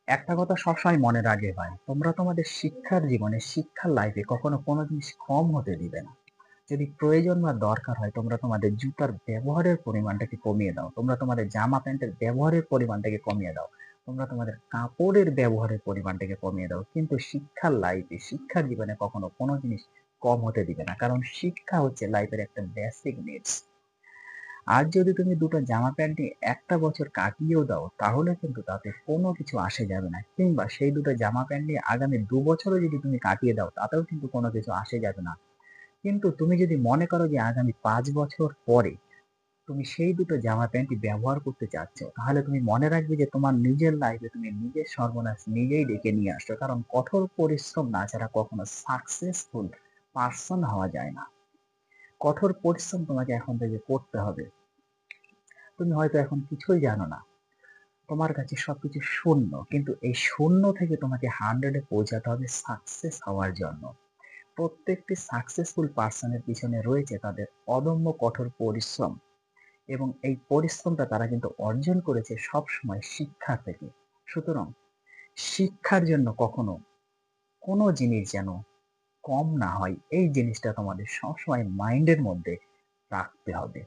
একটা কথা সবসময় মনে রাখবে ভাই, তোমরা তোমাদের শিক্ষার জীবনে, শিক্ষার লাইফে কখনো কোনো জিনিস কম হতে দিবে না। যদি প্রয়োজন বা দরকার হয় তোমরা তোমাদের জুতার ব্যবহারের পরিমাণটাকে কমিয়ে দাও। তোমরা তোমাদের জামা প্যান্টের ব্যবহারের পরিমাণটাকে কমিয়ে দাও। তোমরা তোমাদের কাপড়ের ব্যবহারের পরিমাণটাকে কমিয়ে দাও। কিন্তু শিক্ষার লাইফে, শিক্ষার জীবনে কখনো কোনো জিনিস কম হতে দিবে না। কারণ শিক্ষা হচ্ছে লাইফের একটা বেসিক নিডস। আর যদি তুমি দুটো জামা প্যান্ট নিয়ে একটা বছর কাটিয়েও দাও তাহলে কিন্তু তাতে কোনো কিছু আসে যাবে না। কিংবা সেই দুটো জামা প্যান্ট নিয়ে আগামী ২ বছরও যদি তুমি কাটিয়ে দাও তাতেও কিন্তু কোনো কিছু আসে যাবে না। কিন্তু তুমি যদি মনে করো যে আগামী ৫ বছর পরে তুমি সেই দুটো জামা প্যান্টই ব্যবহার করতে চাচ্ছ, তাহলে তুমি মনে রাখবে যে তোমার নিজের লাইফে তুমি নিজের সর্বনাশ নিজেই ডেকে নিয়ে আসছো। কারণ কঠোর পরিশ্রম না ছাড়া কখনো সাকসেসফুল পারসন হওয়া যায় না। কঠোর পরিশ্রম তোমাকে এখন থেকে করতে হবে। তুমি হয়তো এখন কিছুই জানো না, তোমার কাছে সবকিছু শূন্য, কিন্তু এই শূন্য থেকে তোমাকে 100 এ পৌঁছাতে হবে সাকসেস হওয়ার জন্য। প্রত্যেকটি সাকসেসফুল পার্সনের পিছনে রয়েছে তাদের অদম্য কঠোর পরিশ্রম, এবং এই পরিশ্রমটা তারা কিন্তু অর্জন করেছে সবসময় শিক্ষা থেকে। সুতরাং শিক্ষার জন্য কখনো কোনো জিনিস যেন কম না হয়, এই জিনিসটা তোমাদের সবসময় মাইন্ডের মধ্যে রাখতে হবে।